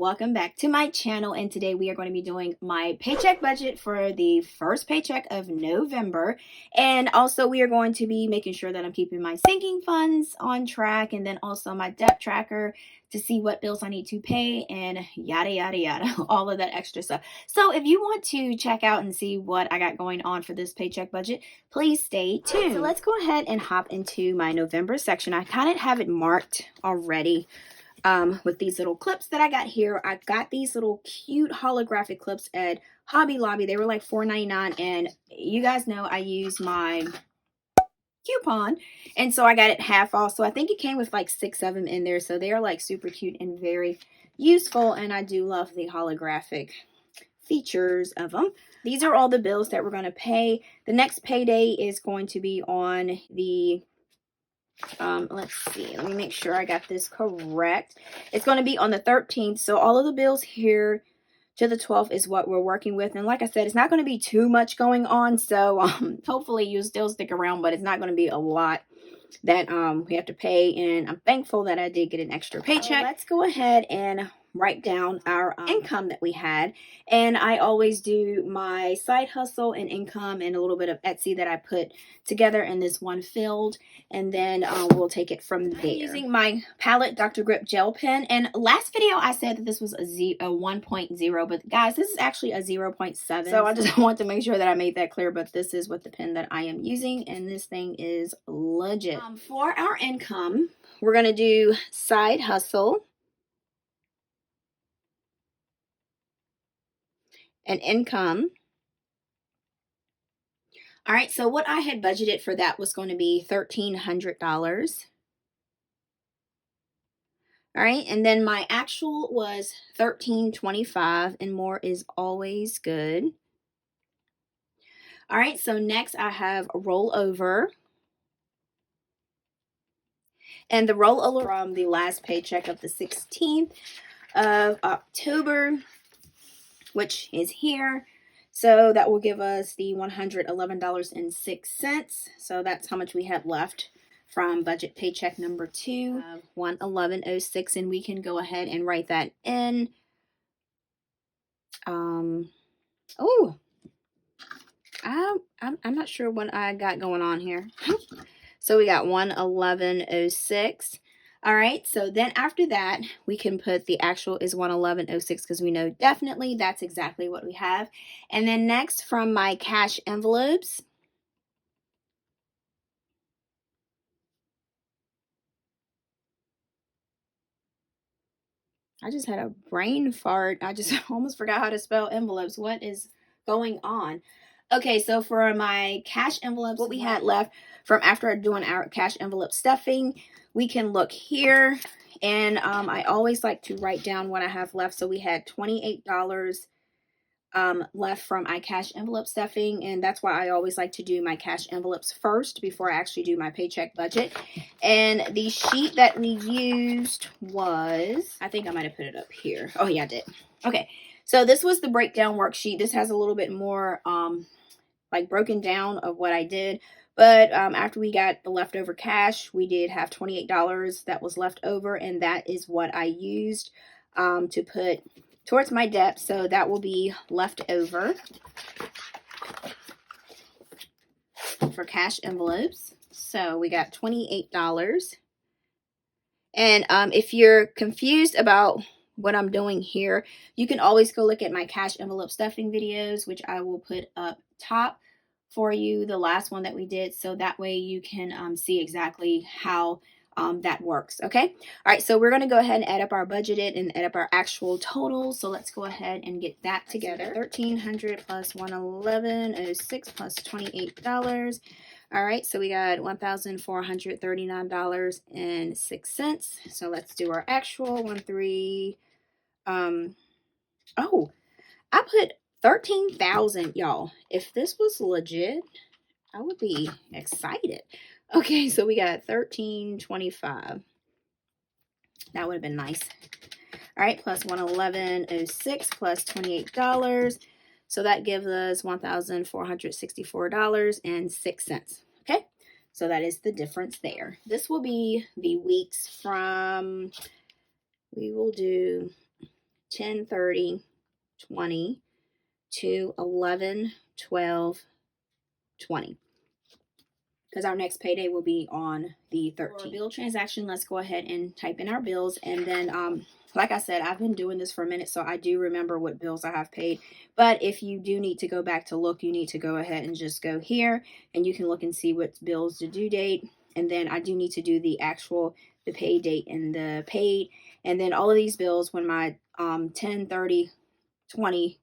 welcome back to my channel, and today we are going to be doing my paycheck budget for the first paycheck of November. And also we are going to be making sure that I'm keeping my sinking funds on track, and then also my debt tracker to see what bills I need to pay and yada yada yada, all of that extra stuff. So if you want to check out and see what I got going on for this paycheck budget, please stay tuned. So let's go ahead and hop into my November section. I kind of have it marked already with these little clips that I got here. I got these little cute holographic clips at Hobby Lobby. They were like $4.99, and you guys know I use my coupon, and so I got it half off. So I think it came with like 6 of them in there, so they are like super cute and very useful, and I do love the holographic features of them. These are all the bills that we're going to pay. The next payday is going to be on the let's see, let me make sure I got this correct. It's going to be on the 13th. So all of the bills here to the 12th is what we're working with. And like I said, it's not going to be too much going on. So hopefully you'll still stick around, but it's not going to be a lot that we have to pay. And I'm thankful that I did get an extra paycheck. Let's go ahead and write down our income that we had. And I always do my side hustle and income and a little bit of Etsy that I put together in this one field, and then we'll take it from there. I'm using my palette Dr. Grip gel pen, and last video I said that this was a 1.0, but guys, this is actually a 0.7. So I just want to make sure that I made that clear, but this is what the pen that I am using, and this thing is legit. For our income, we're going to do side hustle and income. All right, so what I had budgeted for that was going to be $1,300. All right, and then my actual was $1,325, and more is always good. All right, so next I have rollover. And the rollover from the last paycheck of the 16th of October, which is here. So that will give us the $111.06. So that's how much we have left from budget paycheck number 2, $111.06, and we can go ahead and write that in. I'm not sure what I got going on here. So we got $111.06. All right, so then after that, we can put the actual is $111.06 because we know definitely that's exactly what we have. And then next, from my cash envelopes, I just had a brain fart. I just almost forgot how to spell envelopes. What is going on? Okay, so for my cash envelopes, what we had left from after doing our cash envelope stuffing, we can look here. And I always like to write down what I have left. So we had $28 left from my cash envelope stuffing, and that's why I always like to do my cash envelopes first before I actually do my paycheck budget. And the sheet that we used was, I think I might have put it up here. Oh yeah, I did. Okay, so this was the breakdown worksheet. This has a little bit more like broken down of what I did. But after we got the leftover cash, we did have $28 that was left over, and that is what I used to put towards my debt. So that will be left over for cash envelopes. So we got $28. And if you're confused about what I'm doing here, you can always go look at my cash envelope stuffing videos, which I will put up top for you, the last one that we did, so that way you can see exactly how that works. Okay, all right, so we're going to go ahead and add up our budgeted and add up our actual total. So let's go ahead and get that together. $1,300 plus $111.06 plus $28. All right, so we got $1,439.06. So let's do our actual oh, I put 13,000, y'all. If this was legit, I would be excited. Okay, so we got 1325. That would have been nice. All right, plus 111.06 plus $28. So that gives us $1,464.06. Okay, so that is the difference there. This will be the weeks from, we will do 10/30, 20 to 11/12, 20. Because our next payday will be on the 13th. For bill transaction, let's go ahead and type in our bills. And then, like I said, I've been doing this for a minute, so I do remember what bills I have paid. But if you do need to go back to look, you need to go ahead and just go here, and you can look and see what bills the due date. And then I do need to do the pay date and the paid. And then all of these bills, when my 10/30/20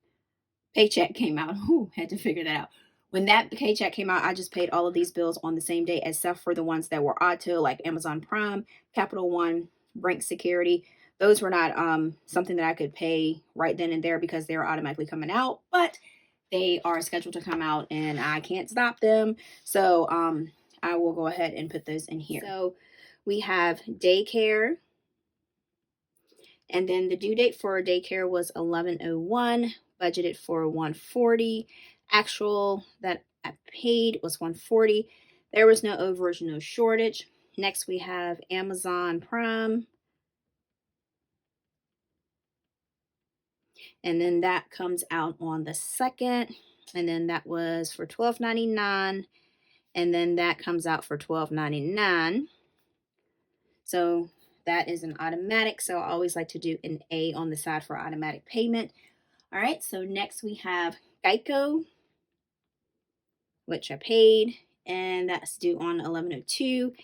paycheck came out, had to figure that out. When that paycheck came out, I just paid all of these bills on the same day, except for the ones that were auto, like Amazon Prime, Capital One, Brink Security. Those were not something that I could pay right then and there because they were automatically coming out, but they are scheduled to come out and I can't stop them. So I will go ahead and put those in here. So we have Daycare, and then the due date for Daycare was 11/01, budgeted for 140. Actual that I paid was 140. There was no overage, no shortage. Next we have Amazon Prime. And then that comes out on the 2nd. And then that was for $12.99. And then that comes out for $12.99. So that is an automatic. So I always like to do an A on the side for automatic payment. All right, so next we have Geico, which I paid, and that's due on 11/02,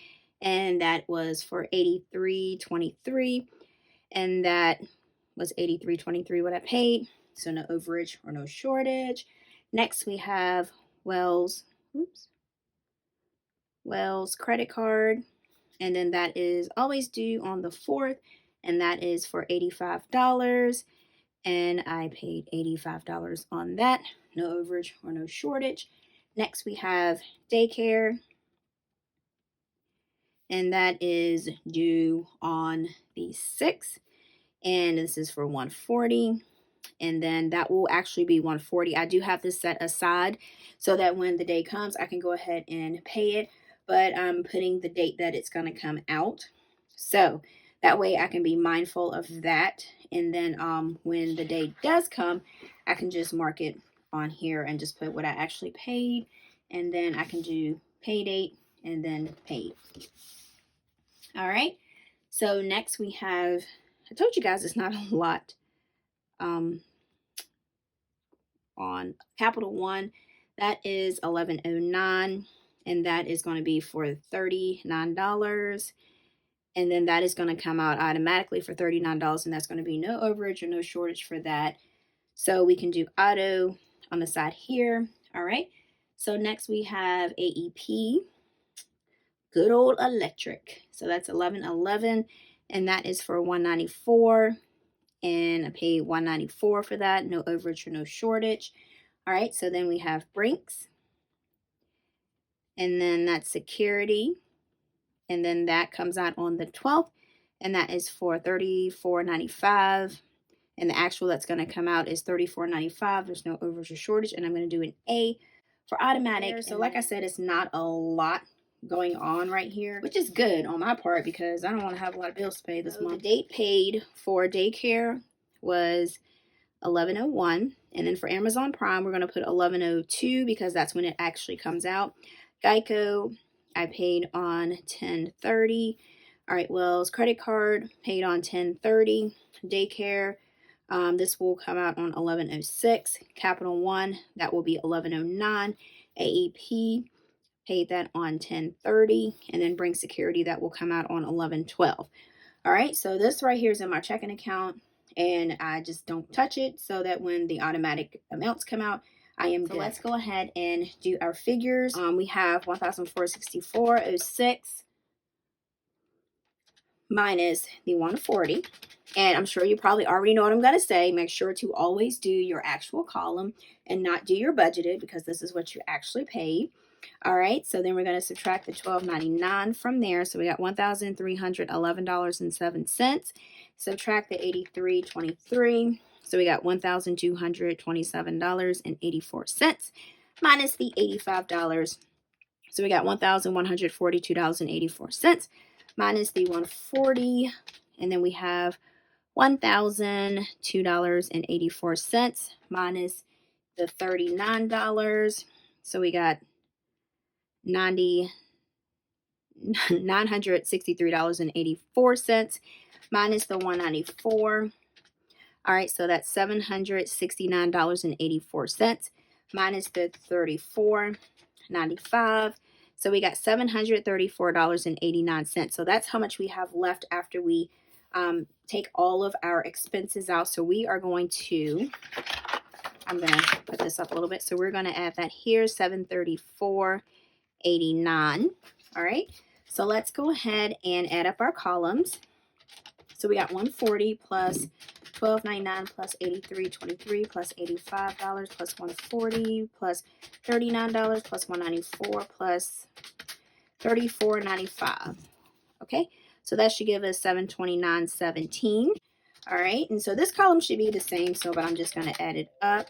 and that was for $83.23, and that was $83.23 what I paid, so no overage or no shortage. Next we have Wells credit card, and then that is always due on the 4th, and that is for $85, and I paid $85 on that, no overage or no shortage. Next we have Daycare, and that is due on the 6th, and this is for $140, and then that will actually be $140. I do have this set aside so that when the day comes I can go ahead and pay it, but I'm putting the date that it's going to come out, so that way I can be mindful of that, and then when the day does come I can just mark it on here and just put what I actually paid, and then I can do pay date and then paid. All right, so next we have, I told you guys it's not a lot on Capital One. That is 11/09, and that is going to be for $39, and then that is going to come out automatically for $39, and that's going to be no overage or no shortage for that. So we can do auto on the side here. All right, so next we have AEP, good old electric. So that's 11/11, and that is for $194, and I paid $194 for that, no overage or no shortage. All right, so then we have Brinks, and then that's security, and then that comes out on the 12th, and that is for $34.95, and the actual that's going to come out is $34.95. There's no overage or shortage, and I'm going to do an A for automatic. So like I said, it's not a lot going on right here, which is good on my part because I don't want to have a lot of bills to pay this month. The date paid for Daycare was 11/01, and then for Amazon Prime we're going to put 11/02 because that's when it actually comes out. Geico I paid on 10/30. All right, Wells credit card paid on 10/30. Daycare, this will come out on 11/06. Capital One, that will be 11/09. AEP, paid that on 10/30, and then Bring Security, that will come out on 11/12. All right, so this right here is in my checking account, and I just don't touch it so that when the automatic amounts come out, I am good. So let's go ahead and do our figures. We have $1,464.06 minus the 140, and I'm sure you probably already know what I'm going to say. Make sure to always do your actual column and not do your budgeted, because this is what you actually paid. All right, so then we're going to subtract the $12.99 from there. So we got $1,311.07. Subtract the $83.23. So we got $1,227.84 minus the $85. So we got $1,142.84 minus the 140, and then we have $1,002.84 minus the $39. So we got $963.84 minus the $194. All right, so that's $769.84 minus the $34.95. So we got $734.89. So that's how much we have left after we take all of our expenses out. So we are going to, I'm going to put this up a little bit. So we're going to add that here, $734.89. All right, so let's go ahead and add up our columns. So we got 140 plus $12.99 plus $83.23 plus $85 plus $140 plus $39 plus $194 plus $34.95. Okay, so that should give us $729.17. All right, and so this column should be the same, so but I'm just going to add it up.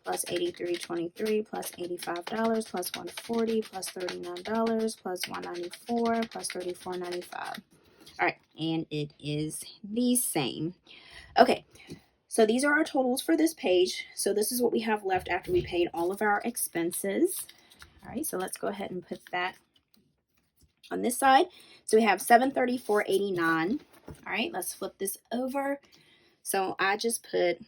Plus $83.23 plus $85 plus $140 plus $39 plus $194 plus $34.95. All right, and it is the same. Okay, so these are our totals for this page. So this is what we have left after we paid all of our expenses. All right, so let's go ahead and put that on this side. So we have $734.89. All right, let's flip this over. So I just put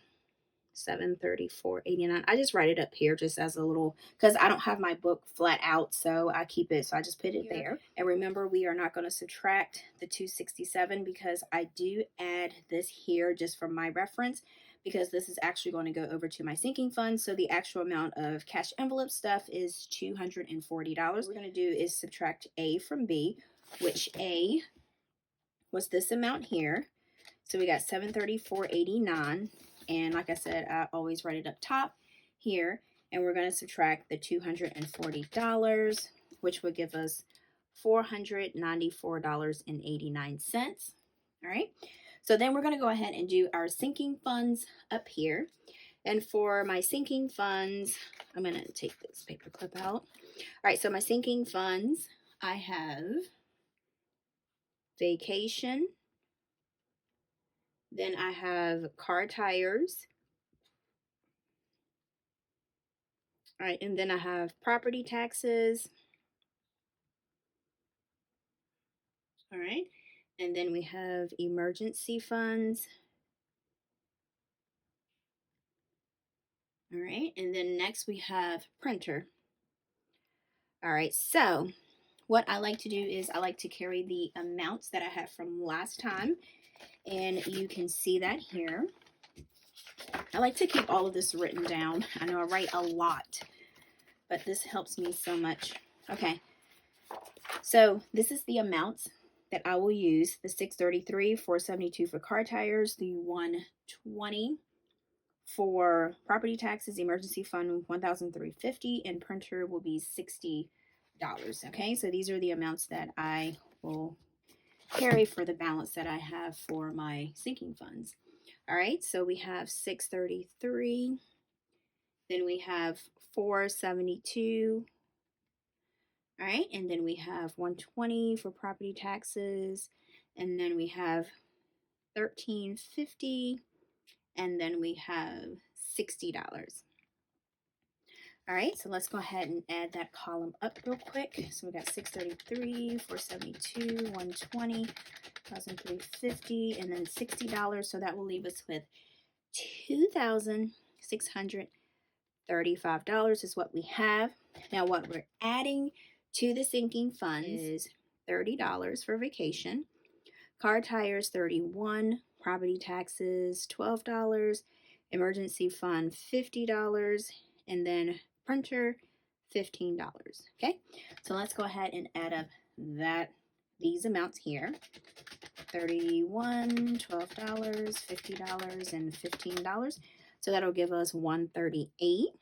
$734.89. I just write it up here just as a little, because I don't have my book flat out, so I keep it, so I just put it there. And remember, we are not going to subtract the $267 because I do add this here just for my reference, because this is actually going to go over to my sinking fund. So the actual amount of cash envelope stuff is $240. What we're going to do is subtract A from B, which A was this amount here. So we got $734.89. And like I said, I always write it up top here. And we're going to subtract the $240, which would give us $494.89. All right. So then we're going to go ahead and do our sinking funds up here. And for my sinking funds, I'm going to take this paper clip out. All right. So my sinking funds, I have vacation. Then I have car tires. All right, and then I have property taxes. All right, and then we have emergency funds. All right, and then next we have printer. All right, so what I like to do is I like to carry the amounts that I have from last time, and you can see that here. I like to keep all of this written down. I know I write a lot, but this helps me so much. Okay, so this is the amounts that I will use: the $633, $472 for car tires, the $120 for property taxes, emergency fund $1,350, and printer will be $60. Okay, so these are the amounts that I will carry for the balance that I have for my sinking funds. All right, so we have $633, then we have $472. All right, and then we have $120 for property taxes, and then we have $13.50, and then we have $60. All right, so let's go ahead and add that column up real quick. So we got $633, $472, $120, $1,350, and then $60. So that will leave us with $2,635 is what we have. Now what we're adding to the sinking fund is $30 for vacation, car tires $31, property taxes $12, emergency fund $50, and then printer $15. Okay, so let's go ahead and add up these amounts here: $31, $12, $50, and $15. So that'll give us $138.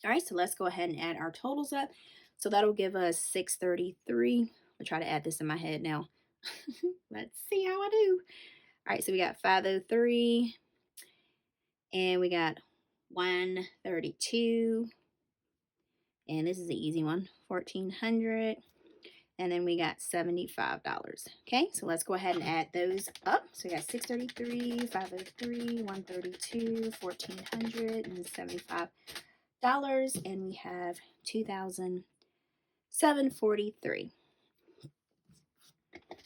All right, so let's go ahead and add our totals up. So that'll give us $633. I'll try to add this in my head now. Let's see how I do. All right, so we got 503, and we got 132, and this is the easy one, 1400, and then we got $75. Okay, so let's go ahead and add those up. So we got $633, $503, $132, $1,400, and $75, and we have $2,743.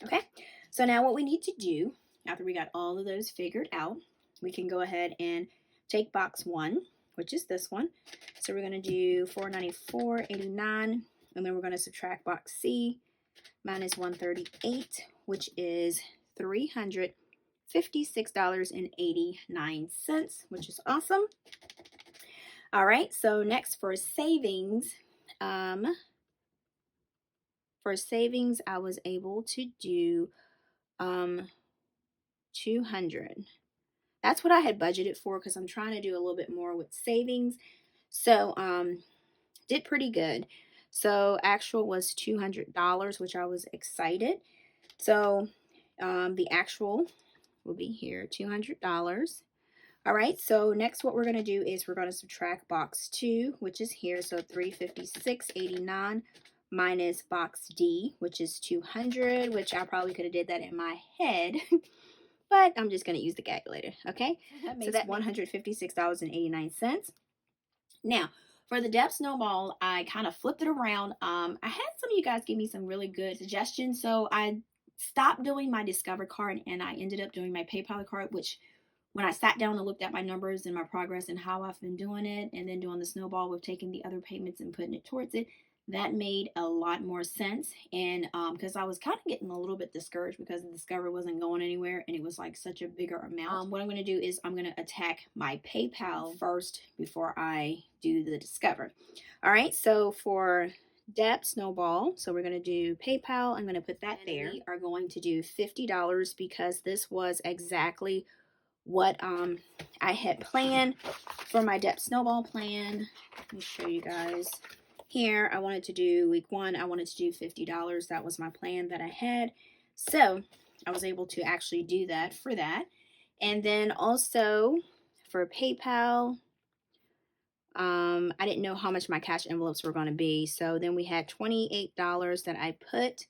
Okay, so now what we need to do, after we got all of those figured out, we can go ahead and take box 1, which is this one. So we're going to do $494.89, and then we're going to subtract box C minus $138, which is $356.89, which is awesome. All right, so next for savings, I was able to do 200. That's what I had budgeted for because I'm trying to do a little bit more with savings. So did pretty good. So actual was $200, which I was excited. So the actual will be here, $200. All right, so next what we're going to do is we're going to subtract box 2, which is here. So $356.89 minus box D, which is $200, which I probably could have did that in my head. But I'm just going to use the calculator, okay? So that's $156.89. Now, for the depth snowball, I kind of flipped it around. I had some of you guys give me some really good suggestions, so I stopped doing my Discover card and I ended up doing my PayPal card, which when I sat down and looked at my numbers and my progress and how I've been doing it, and then doing the snowball with taking the other payments and putting it towards it, that made a lot more sense. And because I was kind of getting a little bit discouraged because the Discover wasn't going anywhere and it was like such a bigger amount. What I'm going to do is I'm going to attack my PayPal first before I do the Discover. All right, so for depth snowball, so we're going to do PayPal. I'm going to put that there. We are going to do $50 because this was exactly what I had planned for my depth snowball plan. Let me show you guys here. I wanted to do week 1, I wanted to do $50. That was my plan that I had. So I was able to actually do that for that. And then also for PayPal, I didn't know how much my cash envelopes were going to be. So then we had $28 that I put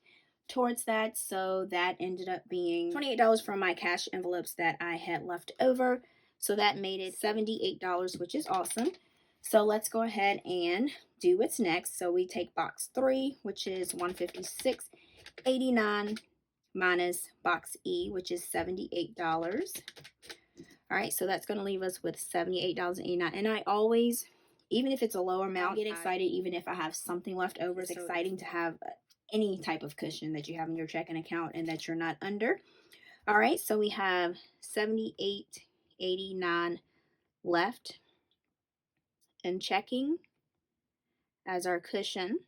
towards that. So that ended up being $28 from my cash envelopes that I had left over. So that made it $78, which is awesome. So let's go ahead and do what's next. So we take box 3, which is $156.89 minus box E, which is $78. All right, so that's going to leave us with $78.89. And I always, even if it's a lower amount, I get excited even if I have something left over. It's exciting to have any type of cushion that you have in your checking account and that you're not under. All right, so we have $78.89 left in checking as our cushion.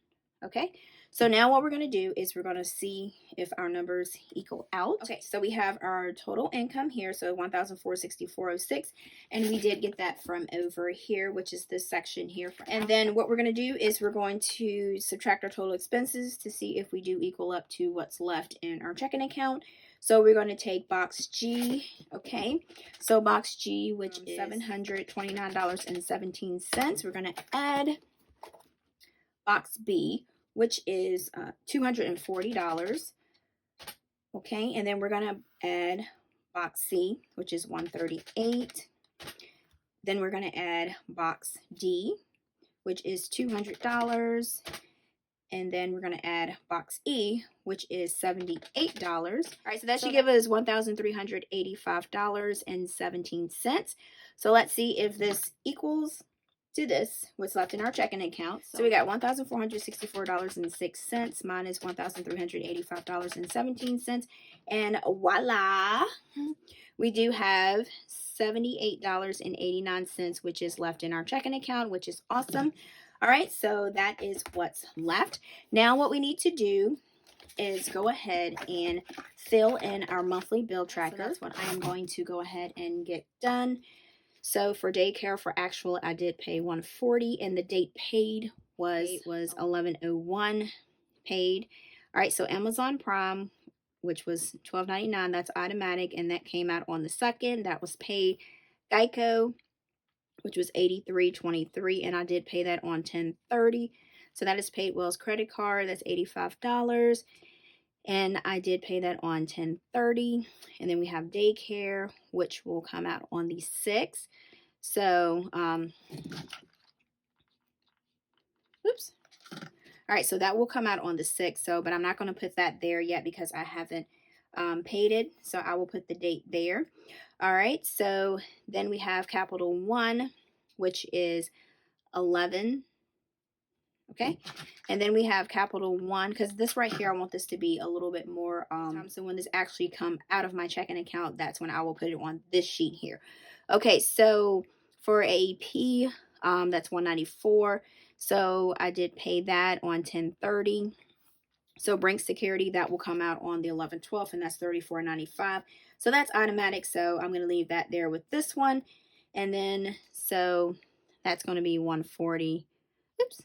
Okay, so now what we're going to do is we're going to see if our numbers equal out. Okay, so we have our total income here, so $1,464.06, and we did get that from over here, which is this section here. And then what we're going to do is we're going to subtract our total expenses to see if we do equal up to what's left in our checking account. So we're going to take box G, okay? So box G, which is $729.17, we're going to add box B, which is $240. Okay, and then we're going to add box C, which is $138. Then we're going to add box D, which is $200. And then we're going to add box E, which is $78. All right, so that should give us $1,385.17. So let's see if this equals to this, what's left in our checking account. So we got $1,464.06 minus $1,385.17. And voila, we do have $78.89, which is left in our checking account, which is awesome. All right, so that is what's left. Now what we need to do is go ahead and fill in our monthly bill tracker. So that's what I am going to go ahead and get done. So for daycare, for actual, I did pay $140, and the date paid was 11/01 paid. All right, so Amazon Prime, which was $12.99, that's automatic, and that came out on the 2nd. That was paid. Geico, which was $83.23, and I did pay that on 10/30. So that is paid Will's credit card. That's $85. And I did pay that on 10/30. And then we have daycare, which will come out on the 6th. So, oops. All right, so that will come out on the 6th. So, but I'm not going to put that there yet because I haven't paid it. So I will put the date there. All right, so then we have Capital One, which is 11. Okay, and then we have Capital One, because this right here, I want this to be a little bit more, so when this actually come out of my checking account, that's when I will put it on this sheet here. Okay, so for AP, that's $194. So I did pay that on 10/30. So Brink Security, that will come out on the 11/12, and that's $34.95. So that's automatic. So I'm going to leave that there with this one. And then, so that's going to be 140. Oops.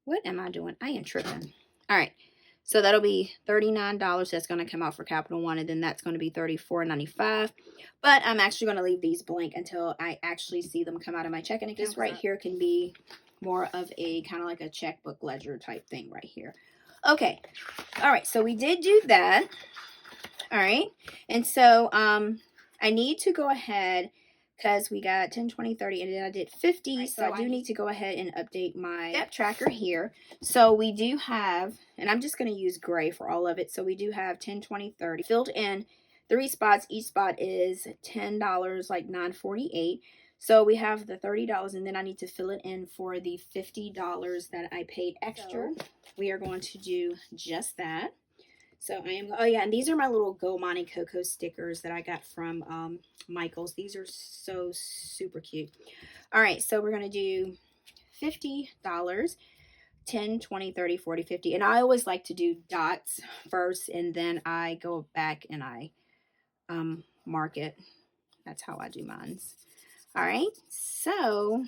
What am I doing? I am tripping. All right. So that'll be $39. That's going to come out for Capital One. And then that's going to be $34.95. But I'm actually going to leave these blank until I actually see them come out of my checking account. This right here can be more of a kind of like a checkbook ledger type thing right here. Okay. All right. So we did do that. All right. And so I need to go ahead, because we got 10, 20, 30, and then I did 50. Right, so I do need to go ahead and update my step tracker here. So we do have, and I'm just going to use gray for all of it. So we do have 10, 20, 30 filled in 3 spots. Each spot is $10, like $9.48. So we have the $30, and then I need to fill it in for the $50 that I paid extra. So we are going to do just that. So I am, oh yeah, and these are my little Go Monte Coco stickers that I got from Michael's. These are so super cute. All right, so we're going to do $50, 10, 20, 30, 40, 50. And I always like to do dots first, and then I go back and I mark it. That's how I do mine. All right, so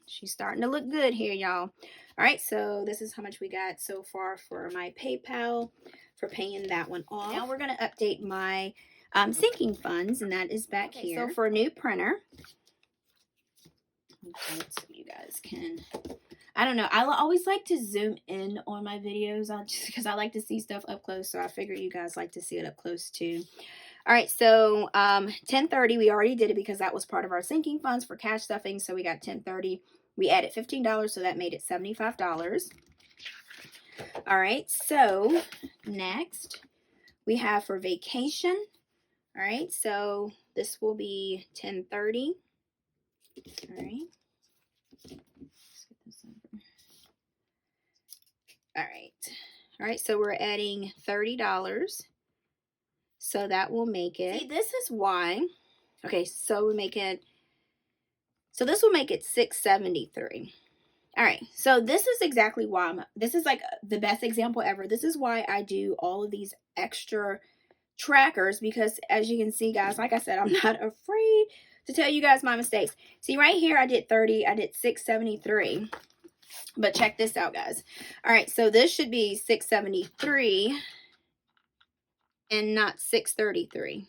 she's starting to look good here, y'all. All right, so this is how much we got so far for my PayPal for paying that one off. Now we're going to update my sinking funds, and that is back here. So for a new printer, okay, so you guys can, I don't know, I always like to zoom in on my videos just because I like to see stuff up close, so I figure you guys like to see it up close too. All right, so 10/30, we already did it because that was part of our sinking funds for cash stuffing. So we got 10/30. We added $15, so that made it $75. All right, so next we have for vacation. All right, so this will be 10/30. All right. Let's get this over. All right. All right, so we're adding $30. So that will make it, see, this is why, okay, so we make it, so this will make it $673. All right, so this is exactly why this is like the best example ever. This is why I do all of these extra trackers, because as you can see, guys, like I said, I'm not afraid to tell you guys my mistakes. See, right here, I did 30, I did 673, but check this out, guys. All right, so this should be 673 and not 633.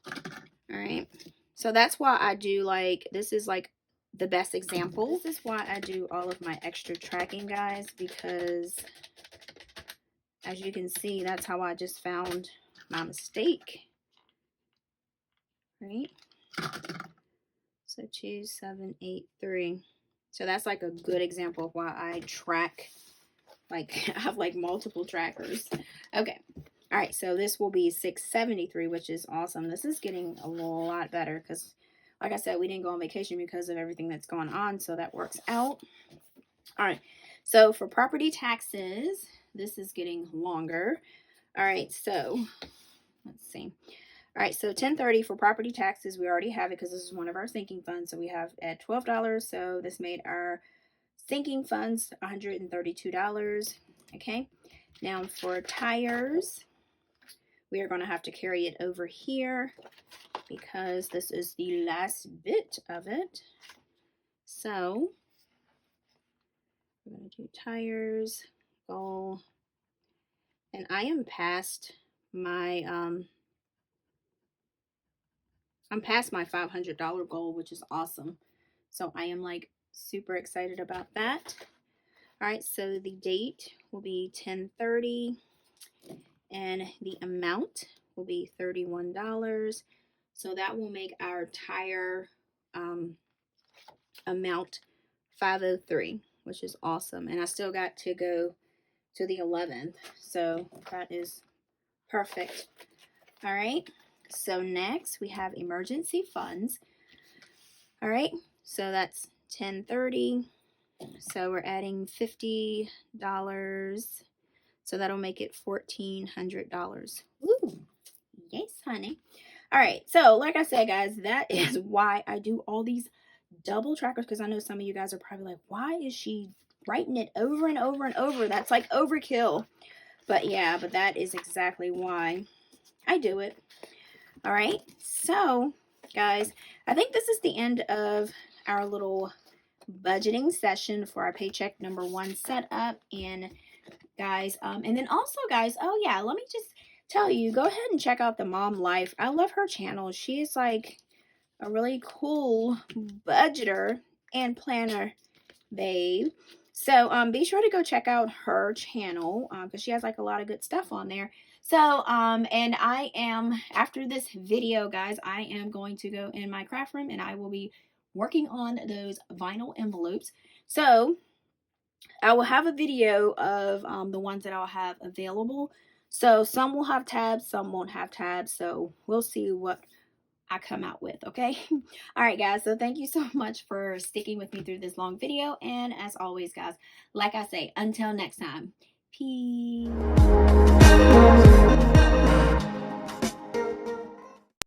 All right, so that's why I do, like, this is like the best example. This is why I do all of my extra tracking, guys, because as you can see, that's how I just found my mistake. Right, so 2783. So that's like a good example of why I track, like I have like multiple trackers. Okay, all right, so this will be 673, which is awesome. This is getting a lot better because, like I said, we didn't go on vacation because of everything that's going on, so that works out. All right, so for property taxes, this is getting longer. All right, so let's see. All right, so 10/30 for property taxes, we already have it because this is one of our sinking funds. So we have at $12. So this made our sinking funds $132. Okay, now for tires, we are going to have to carry it over here because this is the last bit of it. So we're going to do tires, goal, and I am past my I'm past my $500 goal, which is awesome. So I am like super excited about that. All right, so the date will be 10/30 and the amount will be $31. So that will make our tire amount $503, which is awesome. And I still got to go to the 11th, so that is perfect. All right, so next we have emergency funds. All right, so that's 10/30. So we're adding $50. So that'll make it $1,400. Woo! Yes, honey. All right, so like I said, guys, that is why I do all these double trackers, because I know some of you guys are probably like, why is she writing it over and over and over? That's like overkill. But yeah, but that is exactly why I do it. All right, so guys, I think this is the end of our little budgeting session for our paycheck number 1 setup. And guys, and then also guys, oh yeah, let me just tell you, go ahead and check out the Mom Life. I love her channel. She is like a really cool budgeter and planner babe. So be sure to go check out her channel because she has like a lot of good stuff on there. So and I am, after this video guys, I am going to go in my craft room and I will be working on those vinyl envelopes. So I will have a video of the ones that I'll have available. So some will have tabs, some won't have tabs. So we'll see what I come out with, okay? All right, guys. So thank you so much for sticking with me through this long video. And as always, guys, like I say, until next time, peace.